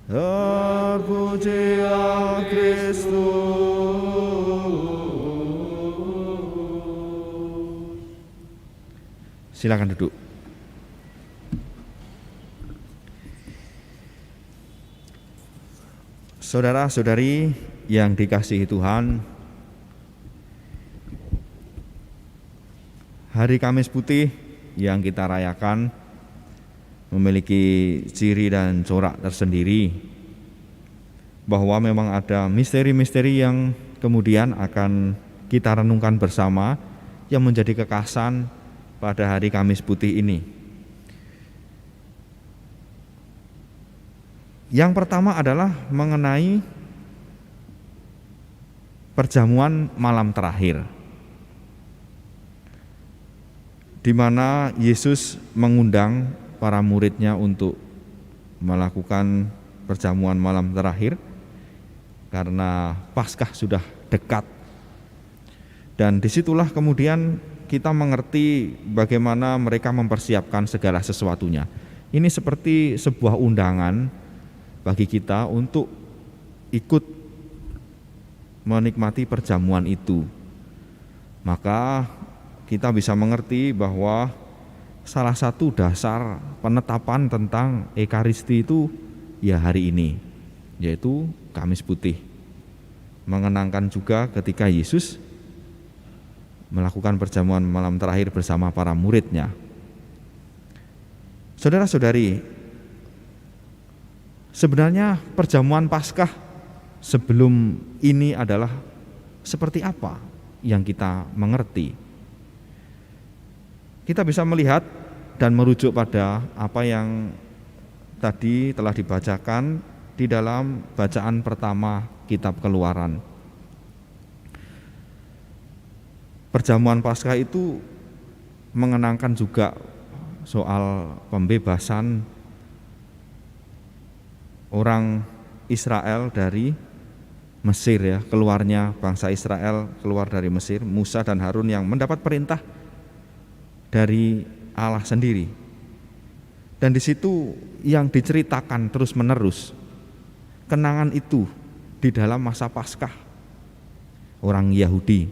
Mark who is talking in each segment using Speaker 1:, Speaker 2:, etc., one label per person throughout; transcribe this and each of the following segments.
Speaker 1: Terpujilah Kristus. Silakan duduk. Saudara-saudari yang dikasihi Tuhan, Hari Kamis Putih yang kita rayakan memiliki ciri dan corak tersendiri, bahwa memang ada misteri-misteri yang kemudian akan kita renungkan bersama yang menjadi kekhasan pada Hari Kamis Putih ini. Yang pertama adalah mengenai perjamuan malam terakhir, di mana Yesus mengundang para muridnya untuk melakukan perjamuan malam terakhir karena Paskah sudah dekat. Dan disitulah kemudian kita mengerti bagaimana mereka mempersiapkan segala sesuatunya. Ini seperti sebuah undangan bagi kita untuk ikut menikmati perjamuan itu. Maka kita bisa mengerti bahwa salah satu dasar penetapan tentang Ekaristi itu ya hari ini, yaitu Kamis Putih. Mengenangkan juga ketika Yesus melakukan perjamuan malam terakhir bersama para muridnya. Saudara-saudari, sebenarnya perjamuan Paskah sebelum ini adalah seperti apa yang kita mengerti. Kita bisa melihat dan merujuk pada apa yang tadi telah dibacakan di dalam bacaan pertama kitab Keluaran. Perjamuan Paskah itu mengenangkan juga soal pembebasan orang Israel dari Mesir, ya, keluarnya bangsa Israel keluar dari Mesir, Musa dan Harun yang mendapat perintah dari Allah sendiri. Dan di situ yang diceritakan terus-menerus kenangan itu di dalam masa Paskah orang Yahudi,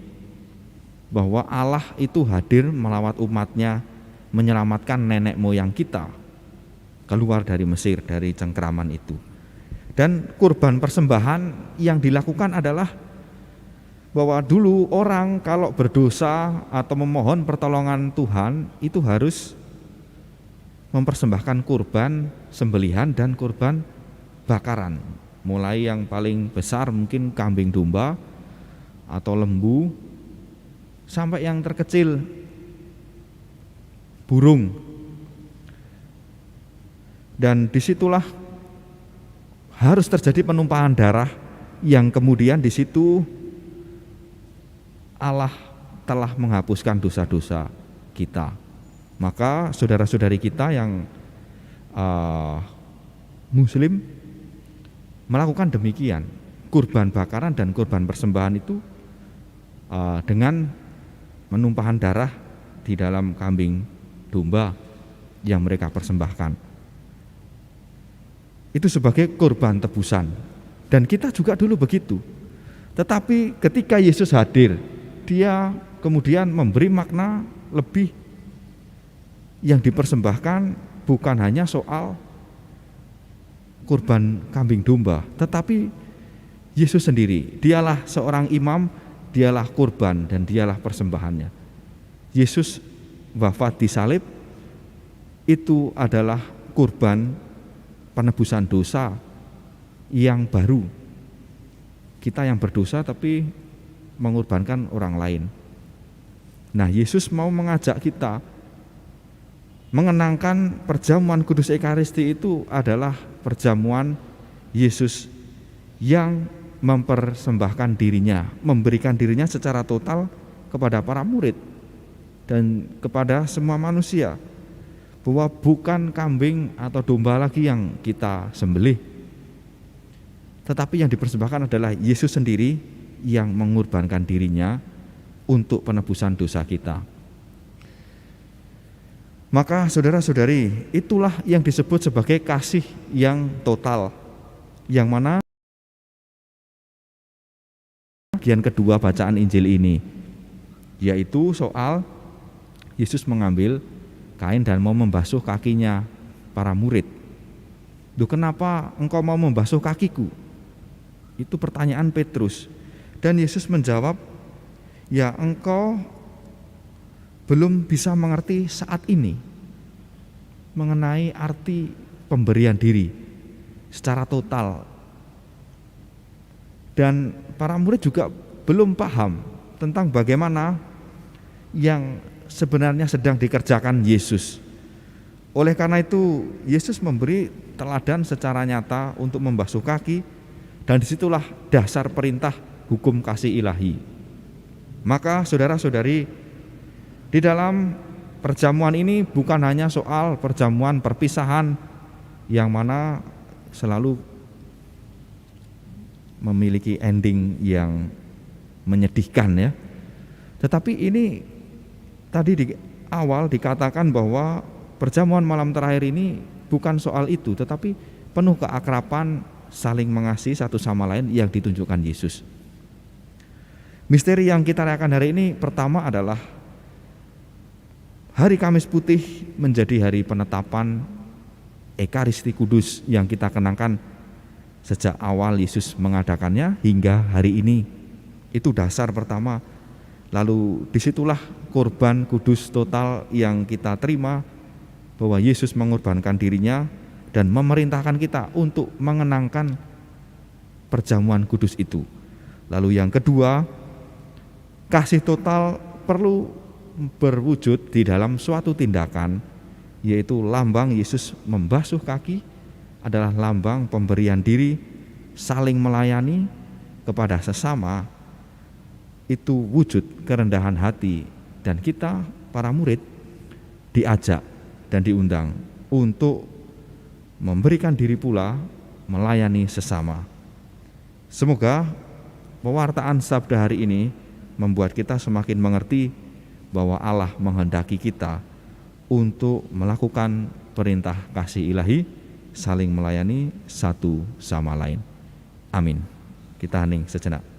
Speaker 1: bahwa Allah itu hadir melawat umatnya, menyelamatkan nenek moyang kita keluar dari Mesir, dari cengkeraman itu. Dan kurban persembahan yang dilakukan adalah bahwa dulu orang kalau berdosa atau memohon pertolongan Tuhan itu harus mempersembahkan kurban sembelihan dan kurban bakaran. Mulai yang paling besar mungkin kambing domba atau lembu, sampai yang terkecil burung. Dan disitulah harus terjadi penumpahan darah yang kemudian di situ Allah telah menghapuskan dosa-dosa kita. Maka saudara-saudari kita yang Muslim melakukan demikian, kurban bakaran dan kurban persembahan itu dengan menumpahan darah di dalam kambing domba yang mereka persembahkan. Itu sebagai kurban tebusan. Dan kita juga dulu begitu. Tetapi ketika Yesus hadir, dia kemudian memberi makna lebih. Yang dipersembahkan bukan hanya soal kurban kambing domba, tetapi Yesus sendiri, dialah seorang imam, dialah kurban dan dialah persembahannya. Yesus wafat di salib, itu adalah kurban penebusan dosa yang baru. Kita yang berdosa tapi mengorbankan orang lain. Nah, Yesus mau mengajak kita mengenangkan perjamuan Kudus Ekaristi itu adalah perjamuan Yesus yang mempersembahkan dirinya, memberikan dirinya secara total kepada para murid dan kepada semua manusia, bahwa bukan kambing atau domba lagi yang kita sembelih, tetapi yang dipersembahkan adalah Yesus sendiri yang mengorbankan dirinya untuk penebusan dosa kita. Maka saudara-saudari, itulah yang disebut sebagai kasih yang total, yang mana bagian kedua bacaan Injil ini, yaitu soal Yesus mengambil kain dan mau membasuh kakinya para murid. Duh, kenapa engkau mau membasuh kakiku? Itu pertanyaan Petrus. Dan Yesus menjawab, ya engkau belum bisa mengerti saat ini mengenai arti pemberian diri secara total. Dan para murid juga belum paham tentang bagaimana yang sebenarnya sedang dikerjakan Yesus. Oleh karena itu Yesus memberi teladan secara nyata untuk membasuh kaki, dan disitulah dasar perintah hukum kasih ilahi. Maka saudara-saudari, di dalam perjamuan ini bukan hanya soal perjamuan perpisahan yang mana selalu memiliki ending yang menyedihkan ya. Tetapi ini tadi di awal dikatakan bahwa perjamuan malam terakhir ini bukan soal itu, tetapi penuh keakraban, saling mengasihi satu sama lain yang ditunjukkan Yesus. Misteri yang kita rayakan hari ini pertama adalah hari Kamis Putih menjadi hari penetapan Ekaristi Kudus yang kita kenangkan sejak awal Yesus mengadakannya hingga hari ini. Itu dasar pertama. Lalu disitulah korban kudus total yang kita terima, bahwa Yesus mengorbankan dirinya dan memerintahkan kita untuk mengenangkan perjamuan kudus itu. Lalu yang kedua, kasih total perlu berwujud di dalam suatu tindakan, yaitu lambang Yesus membasuh kaki adalah lambang pemberian diri, saling melayani kepada sesama. Itu wujud kerendahan hati, dan kita para murid diajak dan diundang untuk memberikan diri pula melayani sesama. Semoga pewartaan sabda hari ini membuat kita semakin mengerti bahwa Allah menghendaki kita untuk melakukan perintah kasih ilahi, saling melayani satu sama lain. Amin. Kita hening sejenak.